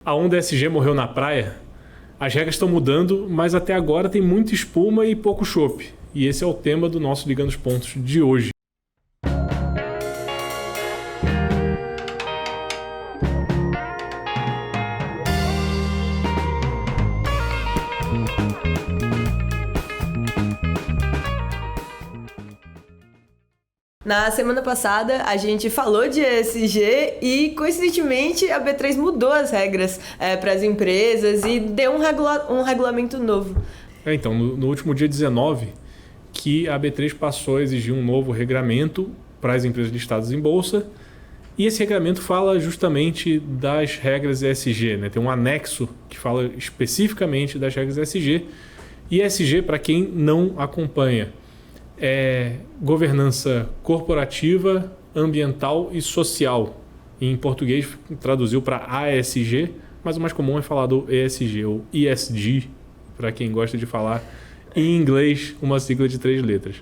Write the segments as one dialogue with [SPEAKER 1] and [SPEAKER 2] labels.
[SPEAKER 1] A onda ESG morreu na praia? As regras estão mudando, mas até agora tem muita espuma e pouco chopp. E esse é o tema do nosso Ligando os Pontos de hoje.
[SPEAKER 2] Na semana passada, a gente falou de ESG e, coincidentemente, a B3 mudou as regras para as empresas e deu um regulamento novo.
[SPEAKER 1] Então, no último dia 19, que a B3 passou a exigir um novo regulamento para as empresas listadas em bolsa. E esse regulamento fala justamente das regras ESG, né? Tem um anexo que fala especificamente das regras ESG. E ESG, para quem não acompanha, é governança corporativa, ambiental e social. Em português traduziu para ASG, mas o mais comum é falar do ESG ou ESG, para quem gosta de falar em inglês uma sigla de 3 letras.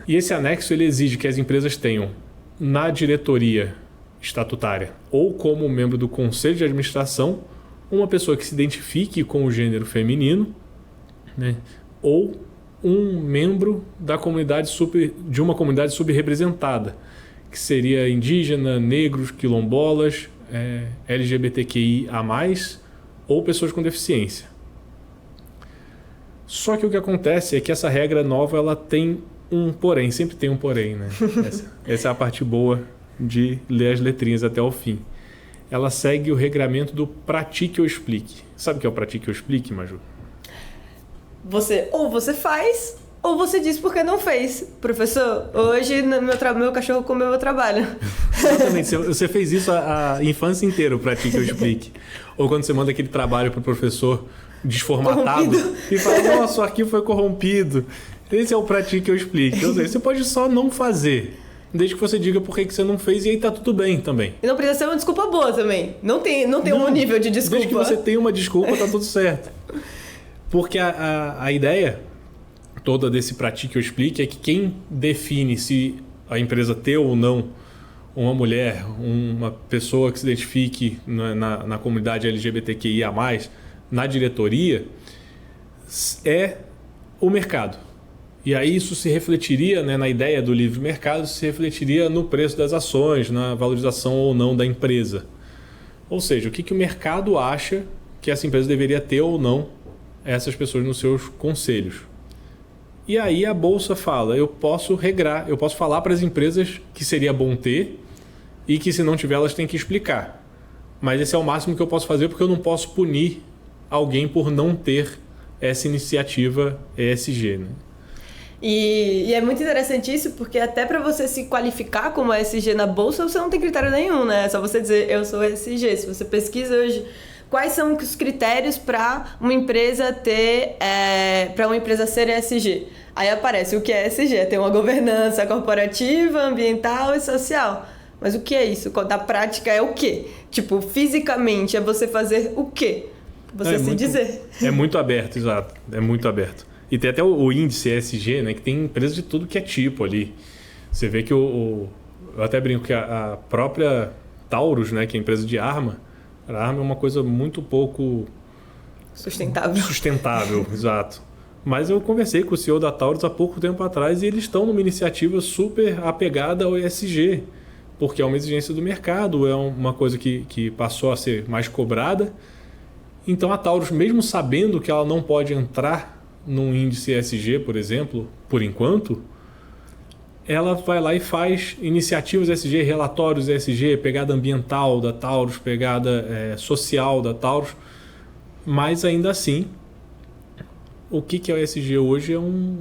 [SPEAKER 1] E esse anexo ele exige que as empresas tenham na diretoria estatutária ou como membro do conselho de administração uma pessoa que se identifique com o gênero feminino, né? Ou um membro da comunidade de uma comunidade subrepresentada, que seria indígena, negros, quilombolas, LGBTQIA+, ou pessoas com deficiência. Só que o que acontece é que essa regra nova ela tem um porém, sempre tem um porém, né? Essa é a parte boa de ler as letrinhas até o fim. Ela segue o regramento do Pratique ou Explique. Sabe o que é o Pratique ou Explique, Maju?
[SPEAKER 2] Você faz, ou você diz porque não fez. Professor, hoje meu cachorro comeu meu trabalho.
[SPEAKER 1] Exatamente, você fez isso a infância inteira, o Pratique ou Explique. Ou quando você manda aquele trabalho para o professor desformatado e fala, nossa, o arquivo foi corrompido. Esse é o Pratique ou Explique. Ou seja, você pode só não fazer, desde que você diga por que você não fez e aí tá tudo bem também.
[SPEAKER 2] E não precisa ser uma desculpa boa também. Não tem um nível de desculpa.
[SPEAKER 1] Desde que você tenha uma desculpa, tá tudo certo. Porque a ideia toda desse Pratique ou Explique é que quem define se a empresa ter ou não uma mulher, uma pessoa que se identifique na comunidade LGBTQIA+, na diretoria, é o mercado. E aí isso se refletiria, né, na ideia do livre mercado, se refletiria no preço das ações, na valorização ou não da empresa. Ou seja, o que o mercado acha que essa empresa deveria ter ou não essas pessoas nos seus conselhos. E aí a Bolsa fala, eu posso regrar, eu posso falar para as empresas que seria bom ter e que se não tiver elas têm que explicar. Mas esse é o máximo que eu posso fazer porque eu não posso punir alguém por não ter essa iniciativa ESG, né?
[SPEAKER 2] E é muito interessante isso, porque até para você se qualificar como ESG na Bolsa, você não tem critério nenhum, né? É só você dizer, eu sou ESG. Se você pesquisa hoje quais são os critérios para uma empresa ser ESG? Aí aparece o que é ESG, tem uma governança corporativa, ambiental e social. Mas o que é isso? Da prática é o quê? Tipo, fisicamente é você fazer o quê? Dizer.
[SPEAKER 1] É muito aberto, exato. É muito aberto. E tem até o índice ESG, né, que tem empresas de tudo que é tipo ali. Você vê que eu até brinco que a própria Taurus, né, que é a empresa de arma, a arma é uma coisa muito pouco sustentável, exato. Mas eu conversei com o CEO da Taurus há pouco tempo atrás e eles estão numa iniciativa super apegada ao ESG, porque é uma exigência do mercado, é uma coisa que passou a ser mais cobrada. Então a Taurus, mesmo sabendo que ela não pode entrar num índice ESG, por exemplo, por enquanto, ela vai lá e faz iniciativas ESG, relatórios ESG, pegada ambiental da Taurus, pegada social da Taurus, mas ainda assim, o que é o ESG hoje é uma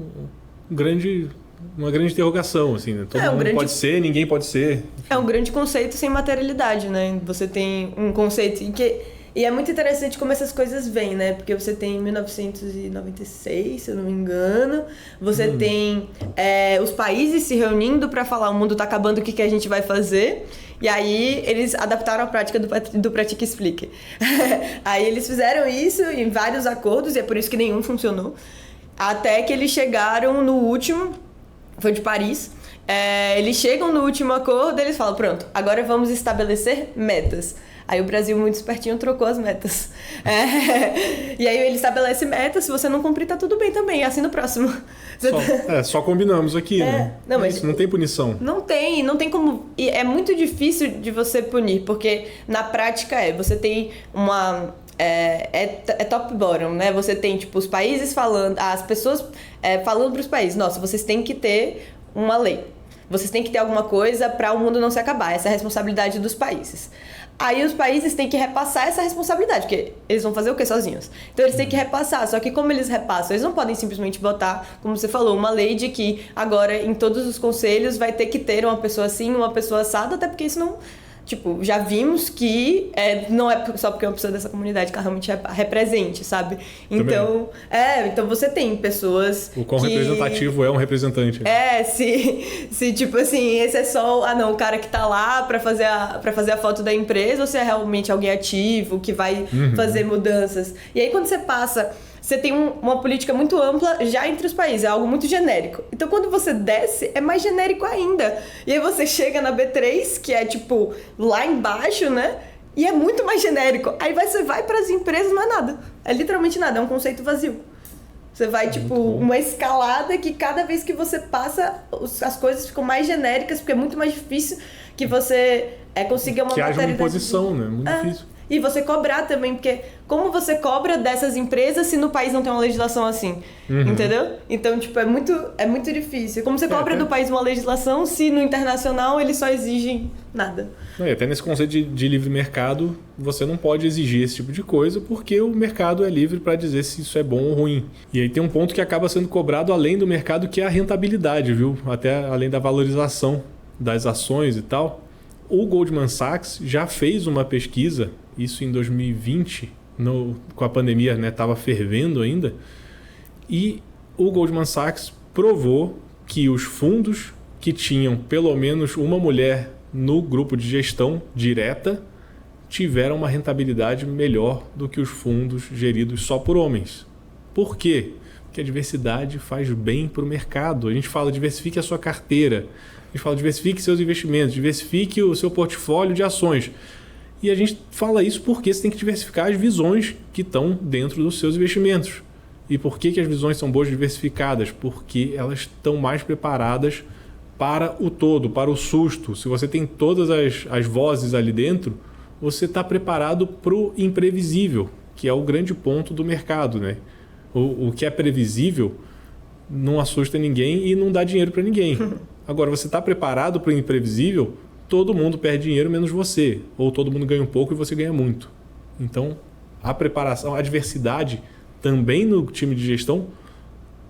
[SPEAKER 1] grande interrogação, assim, né? Todo mundo pode ser, ninguém pode ser.
[SPEAKER 2] É um grande conceito sem materialidade, né? Você tem um conceito em que... E é muito interessante como essas coisas vêm, né? Porque você tem 1996, se eu não me engano, você tem os países se reunindo para falar o mundo está acabando, o que a gente vai fazer? E aí eles adaptaram a prática do Pratique e Explique. Aí eles fizeram isso em vários acordos, e é por isso que nenhum funcionou. Até que eles chegaram no último, foi de Paris. Eles chegam no último acordo e eles falam, pronto, agora vamos estabelecer metas. Aí o Brasil, muito espertinho, trocou as metas. E aí ele estabelece metas, se você não cumprir, tá tudo bem também, assina o próximo.
[SPEAKER 1] Só combinamos aqui, né?
[SPEAKER 2] Não, mas
[SPEAKER 1] isso, não tem punição.
[SPEAKER 2] Não tem como... E é muito difícil de você punir, porque na prática você tem uma... É top-bottom, né? Você tem, tipo, os países falando... As pessoas falando pros países, nossa, vocês têm que ter uma lei. Vocês têm que ter alguma coisa para o mundo não se acabar. Essa é a responsabilidade dos países. Aí os países têm que repassar essa responsabilidade, porque eles vão fazer o quê sozinhos? Então eles têm que repassar, só que como eles repassam? Eles não podem simplesmente botar, como você falou, uma lei de que agora em todos os conselhos vai ter que ter uma pessoa assim, uma pessoa assada, até porque isso não... Tipo, já vimos que não é só porque é uma pessoa dessa comunidade que ela realmente represente, sabe? Então, então você tem pessoas
[SPEAKER 1] o quão representativo é um representante.
[SPEAKER 2] Se tipo assim, esse é só o cara que tá lá pra fazer a foto da empresa, ou se é realmente alguém ativo que vai fazer mudanças. E aí quando você passa... Você tem uma política muito ampla já entre os países, é algo muito genérico. Então, quando você desce, é mais genérico ainda. E aí você chega na B3, que é, tipo, lá embaixo, né? E é muito mais genérico. Aí você vai para as empresas, não é nada. É literalmente nada, é um conceito vazio. Você vai, tipo, uma escalada que cada vez que você passa, as coisas ficam mais genéricas, porque é muito mais difícil que você consiga uma
[SPEAKER 1] materialidade. Que haja uma imposição, né? Muito difícil.
[SPEAKER 2] E você cobrar também, porque como você cobra dessas empresas se no país não tem uma legislação assim? Entendeu? Então, tipo, é muito difícil. Como você cobra do país uma legislação se no internacional eles só exigem nada?
[SPEAKER 1] E até nesse conceito de livre mercado, você não pode exigir esse tipo de coisa porque o mercado é livre para dizer se isso é bom ou ruim. E aí tem um ponto que acaba sendo cobrado além do mercado, que é a rentabilidade, viu? Até além da valorização das ações e tal. O Goldman Sachs já fez uma pesquisa, isso em 2020, com a pandemia, né, estava fervendo ainda, e o Goldman Sachs provou que os fundos que tinham pelo menos uma mulher no grupo de gestão direta tiveram uma rentabilidade melhor do que os fundos geridos só por homens. Por quê? Porque a diversidade faz bem para o mercado. A gente fala diversifique a sua carteira, a gente fala diversifique seus investimentos, diversifique o seu portfólio de ações. E a gente fala isso porque você tem que diversificar as visões que estão dentro dos seus investimentos. E por que as visões são boas diversificadas? Porque elas estão mais preparadas para o todo, para o susto. Se você tem todas as vozes ali dentro, você está preparado para o imprevisível, que é o grande ponto do mercado, né? O que é previsível não assusta ninguém e não dá dinheiro para ninguém. Agora, você está preparado para o imprevisível, todo mundo perde dinheiro menos você. Ou todo mundo ganha um pouco e você ganha muito. Então, a preparação, a diversidade também no time de gestão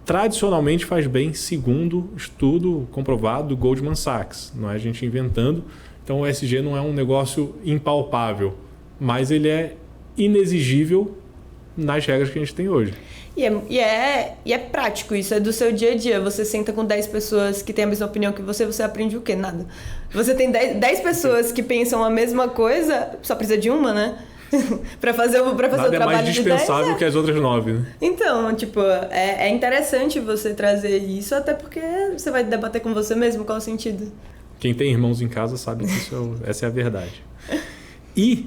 [SPEAKER 1] tradicionalmente faz bem, segundo estudo comprovado do Goldman Sachs. Não é a gente inventando. Então, o ESG não é um negócio impalpável, mas ele é inexigível nas regras que a gente tem hoje.
[SPEAKER 2] E é prático, isso é do seu dia a dia. Você senta com 10 pessoas que têm a mesma opinião que você aprende o quê? Nada. Você tem 10 pessoas que pensam a mesma coisa, só precisa de uma, né? para fazer o trabalho de 10.
[SPEAKER 1] Nada é mais dispensável que as outras 9, né?
[SPEAKER 2] Então, tipo, é interessante você trazer isso, até porque você vai debater com você mesmo qual é o sentido.
[SPEAKER 1] Quem tem irmãos em casa sabe que essa é a verdade. E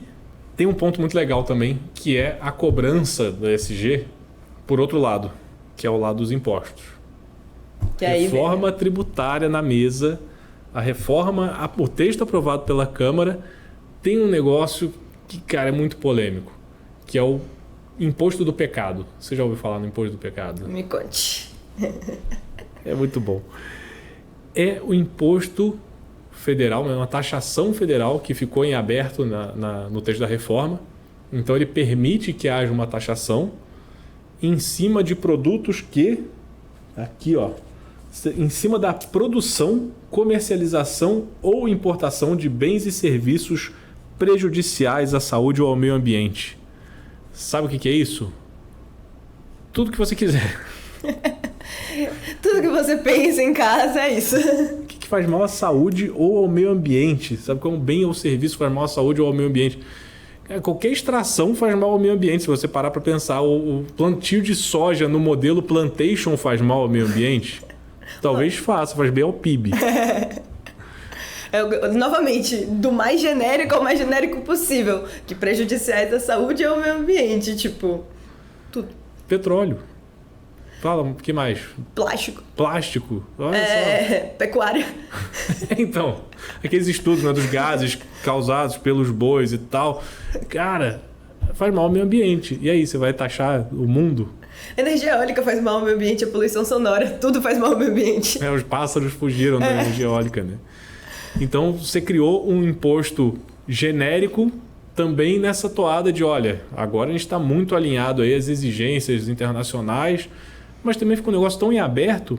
[SPEAKER 1] tem um ponto muito legal também, que é a cobrança do ESG por outro lado, que é o lado dos impostos. Reforma tributária na mesa, a reforma, o texto aprovado pela Câmara tem um negócio que, cara, é muito polêmico, que é o imposto do pecado. Você já ouviu falar no imposto do pecado?
[SPEAKER 2] Me conte.
[SPEAKER 1] É muito bom. É o imposto federal, uma taxação federal que ficou em aberto no texto da reforma. Então ele permite que haja uma taxação em cima de produtos que, aqui ó, em cima da produção, comercialização ou importação de bens e serviços prejudiciais à saúde ou ao meio ambiente. Sabe o que é isso? Tudo que você quiser.
[SPEAKER 2] Tudo que você pensa em casa é isso.
[SPEAKER 1] O que faz mal à saúde ou ao meio ambiente? Sabe como bem ou serviço faz mal à saúde ou ao meio ambiente? Qualquer extração faz mal ao meio ambiente. Se você parar para pensar, o plantio de soja no modelo plantation faz mal ao meio ambiente? Talvez faça, faz bem ao PIB.
[SPEAKER 2] Novamente, do mais genérico ao mais genérico possível. Que prejudiciais à saúde e ao meio ambiente, tipo... Tudo.
[SPEAKER 1] Petróleo. Fala, o que mais?
[SPEAKER 2] Plástico.
[SPEAKER 1] Olha só.
[SPEAKER 2] Pecuária.
[SPEAKER 1] Então, aqueles estudos, né, dos gases causados pelos bois e tal. Cara, faz mal ao meio ambiente. E aí, você vai taxar o mundo?
[SPEAKER 2] Energia eólica faz mal ao meio ambiente, a poluição sonora, tudo faz mal ao meio ambiente.
[SPEAKER 1] Os pássaros fugiram da energia eólica, né? Então, você criou um imposto genérico também nessa toada de, olha, agora a gente está muito alinhado aí às exigências internacionais, mas também fica um negócio tão em aberto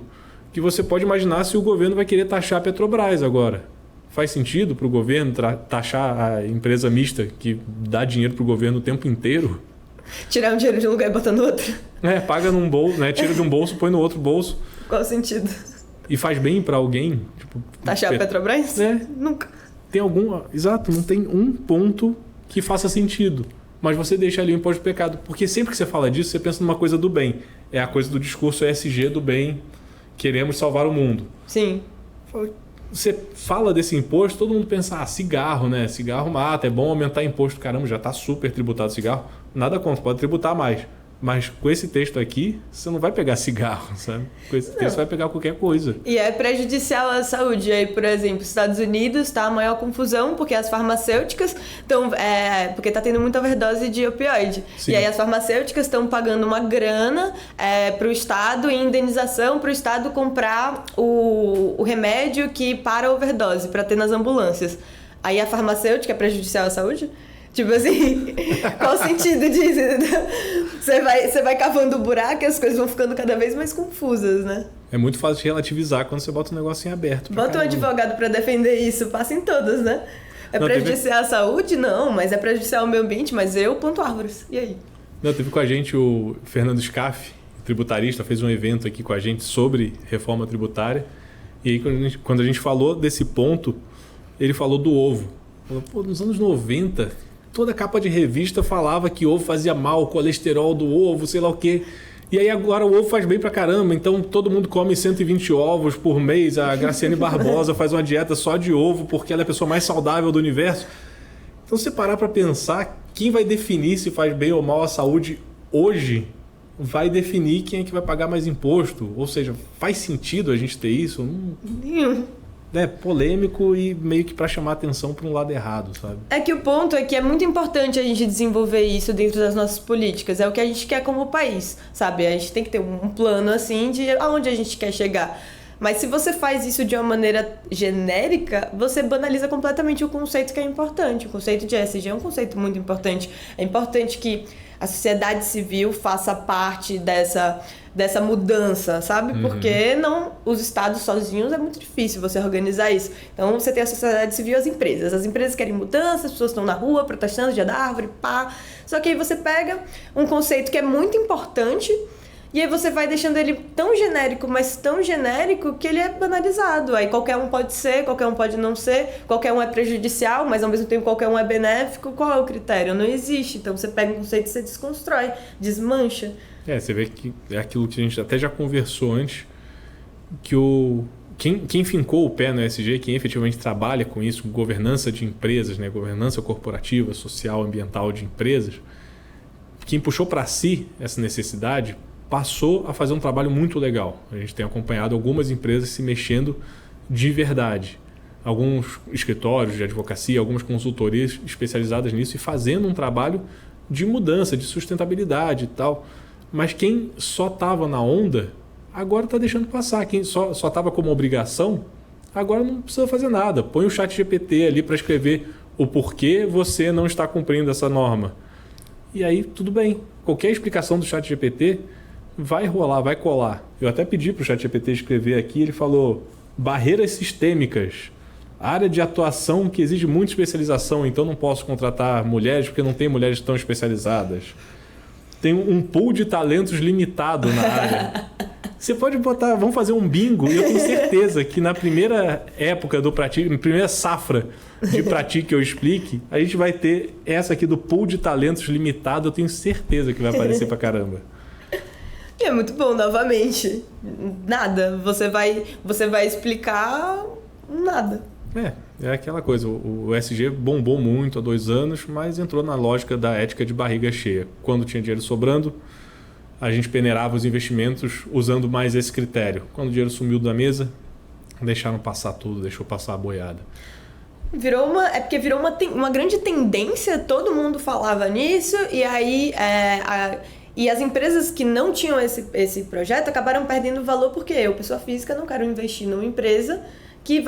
[SPEAKER 1] que você pode imaginar se o governo vai querer taxar a Petrobras agora. Faz sentido para o governo taxar a empresa mista que dá dinheiro para o governo o tempo inteiro?
[SPEAKER 2] Tirar um dinheiro de um lugar e botar no outro.
[SPEAKER 1] Paga num bolso, né? Tira de um bolso, põe no outro bolso.
[SPEAKER 2] Qual o sentido?
[SPEAKER 1] E faz bem para alguém? Tipo,
[SPEAKER 2] taxar a Petrobras? Nunca.
[SPEAKER 1] Tem algum... Exato, não tem um ponto que faça sentido. Mas você deixa ali o imposto de pecado. Porque sempre que você fala disso, você pensa numa coisa do bem. É a coisa do discurso ESG do bem. Queremos salvar o mundo.
[SPEAKER 2] Sim.
[SPEAKER 1] Você fala desse imposto, todo mundo pensa, cigarro, né? Cigarro mata, é bom aumentar imposto. Caramba, já está super tributado cigarro. Nada contra, pode tributar mais. Mas com esse texto aqui, você não vai pegar cigarro, sabe? Com esse texto você vai pegar qualquer coisa.
[SPEAKER 2] E é prejudicial à saúde. Aí, por exemplo, Estados Unidos está a maior confusão porque as farmacêuticas estão... porque está tendo muita overdose de opioide. Sim. E aí as farmacêuticas estão pagando uma grana para o Estado, em indenização, para o Estado comprar o remédio que para a overdose, para ter nas ambulâncias. Aí a farmacêutica é prejudicial à saúde? Tipo assim, qual o sentido disso? Você vai cavando o buraco e as coisas vão ficando cada vez mais confusas, né?
[SPEAKER 1] É muito fácil de relativizar quando você bota um negócio em aberto.
[SPEAKER 2] Bota um advogado para defender isso, passa em todas, né? Prejudicial à saúde? Não, mas é prejudicial ao meio ambiente, mas eu planto árvores. E aí?
[SPEAKER 1] Não, teve com a gente o Fernando Scaff, tributarista, fez um evento aqui com a gente sobre reforma tributária. E aí, quando a gente falou desse ponto, ele falou do ovo. Falou, nos anos 90... Toda capa de revista falava que ovo fazia mal, colesterol do ovo, sei lá o quê. E aí agora o ovo faz bem pra caramba, então todo mundo come 120 ovos por mês. A Graciane Barbosa faz uma dieta só de ovo porque ela é a pessoa mais saudável do universo. Então se você parar pra pensar, quem vai definir se faz bem ou mal à saúde hoje vai definir quem é que vai pagar mais imposto. Ou seja, faz sentido a gente ter isso?
[SPEAKER 2] Nenhum.
[SPEAKER 1] É polêmico e meio que para chamar atenção para um lado errado, sabe?
[SPEAKER 2] É que o ponto é que é muito importante a gente desenvolver isso dentro das nossas políticas. É o que a gente quer como país, sabe? A gente tem que ter um plano assim de aonde a gente quer chegar. Mas se você faz isso de uma maneira genérica, você banaliza completamente o conceito que é importante. O conceito de ESG é um conceito muito importante. É importante que a sociedade civil faça parte dessa mudança, sabe? Porque os estados sozinhos é muito difícil você organizar isso. Então você tem a sociedade civil e as empresas. As empresas querem mudança, as pessoas estão na rua protestando, dia da árvore, pá. Só que aí você pega um conceito que é muito importante e aí você vai deixando ele tão genérico, mas tão genérico que ele é banalizado. Aí qualquer um pode ser, qualquer um pode não ser, qualquer um é prejudicial, mas ao mesmo tempo qualquer um é benéfico. Qual é o critério? Não existe. Então você pega um conceito e você desconstrói, desmancha.
[SPEAKER 1] Você vê que é aquilo que a gente até já conversou antes, que quem fincou o pé no ESG, quem efetivamente trabalha com isso, governança de empresas, né, governança corporativa, social, ambiental de empresas, quem puxou para si essa necessidade passou a fazer um trabalho muito legal. A gente tem acompanhado algumas empresas se mexendo de verdade. Alguns escritórios de advocacia, algumas consultorias especializadas nisso e fazendo um trabalho de mudança, de sustentabilidade e tal. Mas quem só estava na onda, agora está deixando passar. Quem só estava como obrigação, agora não precisa fazer nada. Põe o ChatGPT ali para escrever o porquê você não está cumprindo essa norma. E aí, tudo bem. Qualquer explicação do ChatGPT vai rolar, vai colar. Eu até pedi para o ChatGPT escrever aqui, ele falou barreiras sistêmicas, área de atuação que exige muita especialização, então não posso contratar mulheres porque não tem mulheres tão especializadas. Tem um pool de talentos limitado na área. Você pode botar, vamos fazer um bingo, e eu tenho certeza que na primeira época do Pratique, na primeira safra de Pratique Eu Explique, a gente vai ter essa aqui do pool de talentos limitado, eu tenho certeza que vai aparecer pra caramba.
[SPEAKER 2] E é muito bom, novamente. Nada. Você vai explicar nada.
[SPEAKER 1] É aquela coisa, o ESG bombou muito há 2 anos, mas entrou na lógica da ética de barriga cheia. Quando tinha dinheiro sobrando, a gente peneirava os investimentos usando mais esse critério. Quando o dinheiro sumiu da mesa, deixaram passar tudo, deixou passar a boiada.
[SPEAKER 2] Porque virou uma grande tendência, todo mundo falava nisso, e aí e as empresas que não tinham esse projeto acabaram perdendo valor porque eu, pessoa física, não quero investir numa empresa que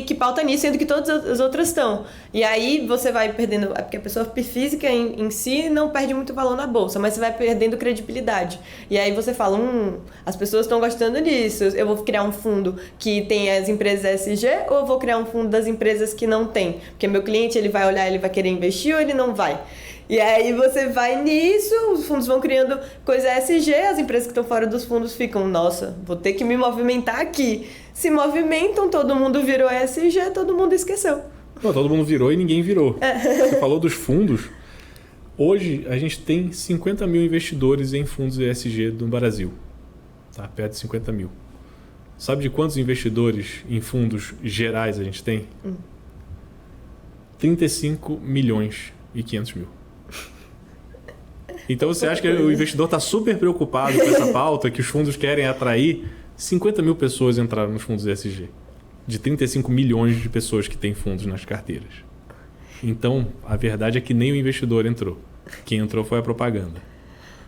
[SPEAKER 2] que pauta nisso, sendo que todas as outras estão. E aí você vai perdendo, porque a pessoa física em si não perde muito valor na bolsa, mas você vai perdendo credibilidade. E aí você fala, as pessoas estão gostando disso, eu vou criar um fundo que tem as empresas ESG ou eu vou criar um fundo das empresas que não tem? Porque meu cliente, ele vai olhar, ele vai querer investir ou ele não vai? E aí você vai nisso, os fundos vão criando coisa ESG, as empresas que estão fora dos fundos ficam, nossa, vou ter que me movimentar aqui. Se movimentam, todo mundo virou ESG, todo mundo esqueceu.
[SPEAKER 1] Não, todo mundo virou e ninguém virou. Você falou dos fundos. Hoje a gente tem 50 mil investidores em fundos ESG no Brasil. Tá? Perto de 50 mil. Sabe de quantos investidores em fundos gerais a gente tem? 35 milhões e 500 mil. Então você acha que o investidor está super preocupado com essa pauta, que os fundos querem atrair? 50 mil pessoas entraram nos fundos ESG. De 35 milhões de pessoas que têm fundos nas carteiras. Então, a verdade é que nem o investidor entrou. Quem entrou foi a propaganda.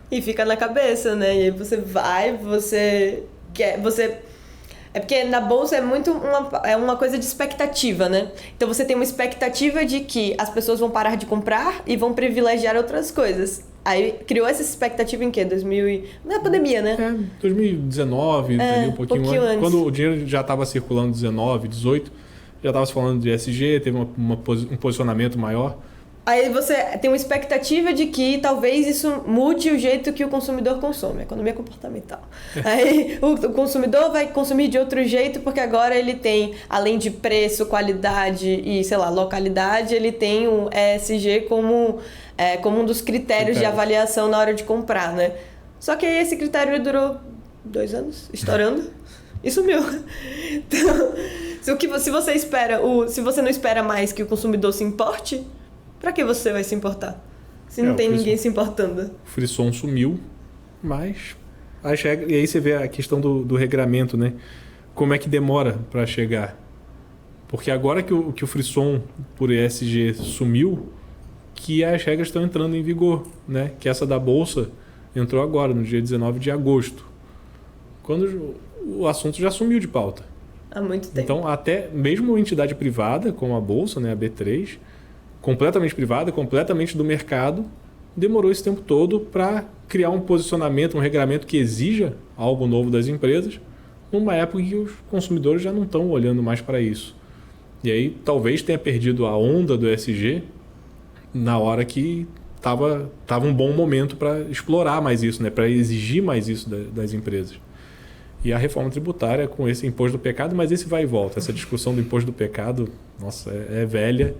[SPEAKER 2] E fica na cabeça, né? E aí você quer... É porque na bolsa é muito uma coisa de expectativa, né? Então você tem uma expectativa de que as pessoas vão parar de comprar e vão privilegiar outras coisas. Aí criou essa expectativa em quê? Na pandemia, né?
[SPEAKER 1] 2019, um pouquinho antes. Quando o dinheiro já estava circulando 19, 18, já estava se falando de ESG, teve um posicionamento maior.
[SPEAKER 2] Aí você tem uma expectativa de que talvez isso mude o jeito que o consumidor consome, a economia comportamental. Aí o consumidor vai consumir de outro jeito porque agora ele tem, além de preço, qualidade e, sei lá, localidade, ele tem o ESG como um dos critérios de avaliação na hora de comprar, né? Só que aí esse critério durou 2 anos, estourando, e sumiu. Então, se você não espera mais que o consumidor se importe, pra que você vai se importar? Se não tem ninguém se importando.
[SPEAKER 1] O frisson sumiu, mas... E aí você vê a questão do regramento, né? Como é que demora para chegar? Porque agora que o frisson por ESG sumiu, que as regras estão entrando em vigor, né? Que essa da Bolsa entrou agora, no dia 19 de agosto. Quando o assunto já sumiu de pauta.
[SPEAKER 2] Há muito tempo.
[SPEAKER 1] Então, até mesmo uma entidade privada, como a Bolsa, né, a B3... completamente privada, completamente do mercado, demorou esse tempo todo para criar um posicionamento, um regramento que exija algo novo das empresas, numa época em que os consumidores já não estão olhando mais para isso. E aí talvez tenha perdido a onda do ESG na hora que estava um bom momento para explorar mais isso, né? Para exigir mais isso das empresas. E a reforma tributária com esse imposto do pecado, mas esse vai e volta. Essa discussão do imposto do pecado, nossa, é velha.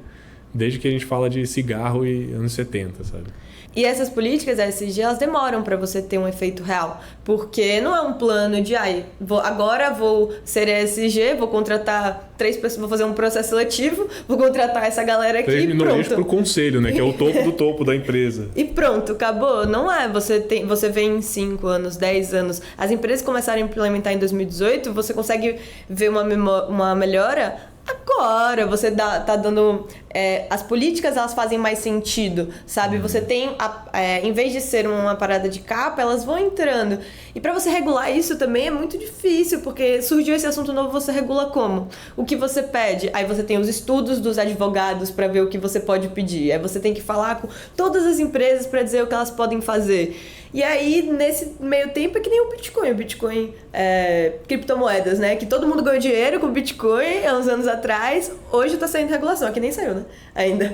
[SPEAKER 1] Desde que a gente fala de cigarro e anos 70, sabe?
[SPEAKER 2] E essas políticas ESG, elas demoram para você ter um efeito real. Porque não é um plano de, agora vou ser ESG, vou contratar 3 pessoas, vou fazer um processo seletivo, vou contratar essa galera aqui
[SPEAKER 1] 3
[SPEAKER 2] e
[SPEAKER 1] minorias
[SPEAKER 2] pronto.
[SPEAKER 1] pro conselho, né? Que é o topo do topo da empresa.
[SPEAKER 2] E pronto, acabou. Não é. Você vê em 5 anos, 10 anos. As empresas começaram a implementar em 2018, você consegue ver uma melhora. Agora você tá dando... as políticas, elas fazem mais sentido, sabe? Você tem... em vez de ser uma parada de capa, elas vão entrando. E para você regular isso também é muito difícil, porque surgiu esse assunto novo, você regula como? O que você pede? Aí você tem os estudos dos advogados para ver o que você pode pedir. Aí você tem que falar com todas as empresas para dizer o que elas podem fazer. E aí, nesse meio tempo, é que nem o Bitcoin. O Bitcoin criptomoedas, né? Que todo mundo ganhou dinheiro com o Bitcoin há uns anos atrás. Hoje tá saindo regulação. Aqui nem saiu, né? Ainda.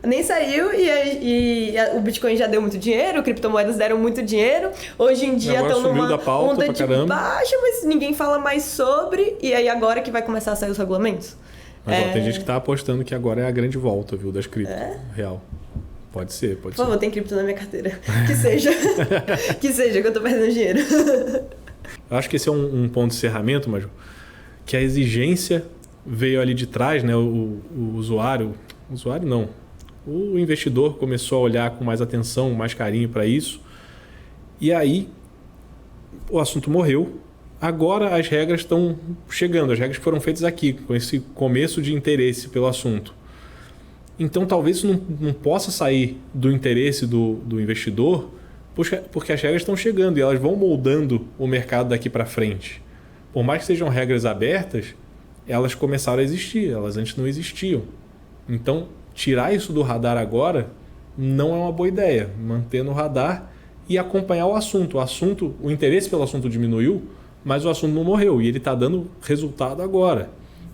[SPEAKER 2] Nem saiu e o Bitcoin já deu muito dinheiro, criptomoedas deram muito dinheiro. Hoje em dia estão numa onda de baixa, mas ninguém fala mais sobre. E aí agora que vai começar a sair os regulamentos.
[SPEAKER 1] Mas tem gente que tá apostando que agora é a grande volta, viu? Das cripto real. Pode ser.
[SPEAKER 2] Por favor, tem cripto na minha carteira. Que seja. Que eu tô perdendo dinheiro.
[SPEAKER 1] Eu acho que esse é um ponto de encerramento, mas que a exigência veio ali de trás, né? O usuário não, o investidor começou a olhar com mais atenção, mais carinho para isso. E aí o assunto morreu. Agora as regras estão chegando, as regras foram feitas aqui, com esse começo de interesse pelo assunto. Então talvez isso não possa sair do interesse do investidor, porque as regras estão chegando e elas vão moldando o mercado daqui para frente. Por mais que sejam regras abertas, elas começaram a existir, elas antes não existiam. Então, tirar isso do radar agora não é uma boa ideia. Manter no radar e acompanhar o assunto. O interesse pelo assunto diminuiu, mas o assunto não morreu e ele está dando resultado agora.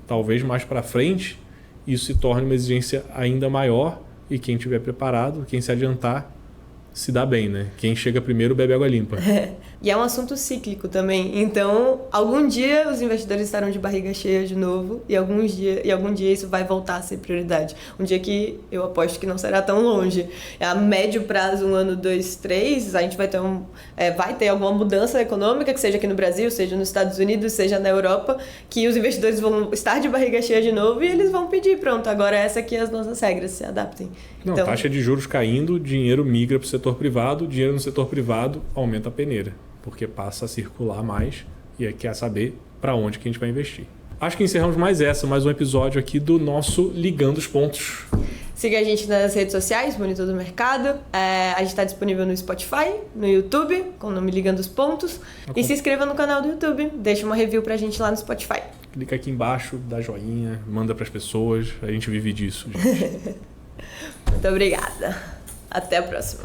[SPEAKER 1] Talvez mais para frente isso se torne uma exigência ainda maior e quem estiver preparado, quem se adiantar, se dá bem, né? Quem chega primeiro bebe água limpa.
[SPEAKER 2] E é um assunto cíclico também. Então, algum dia os investidores estarão de barriga cheia de novo e algum dia isso vai voltar a ser prioridade. Um dia que eu aposto que não será tão longe. A médio prazo, 1 ano, 2, 3, a gente vai ter alguma mudança econômica, que seja aqui no Brasil, seja nos Estados Unidos, seja na Europa, que os investidores vão estar de barriga cheia de novo e eles vão pedir, pronto, agora essa aqui é as nossas regras, se adaptem.
[SPEAKER 1] Não, então, taxa de juros caindo, dinheiro migra para o setor privado, dinheiro no setor privado aumenta a peneira, porque passa a circular mais e aí quer saber para onde que a gente vai investir. Acho que encerramos mais um episódio aqui do nosso Ligando os Pontos.
[SPEAKER 2] Siga a gente nas redes sociais, Monitor do Mercado. A gente está disponível no Spotify, no YouTube, com o nome Ligando os Pontos. E se inscreva no canal do YouTube. Deixa uma review pra gente lá no Spotify.
[SPEAKER 1] Clica aqui embaixo, dá joinha, manda pras pessoas. A gente vive disso, gente.
[SPEAKER 2] Muito obrigada. Até a próxima.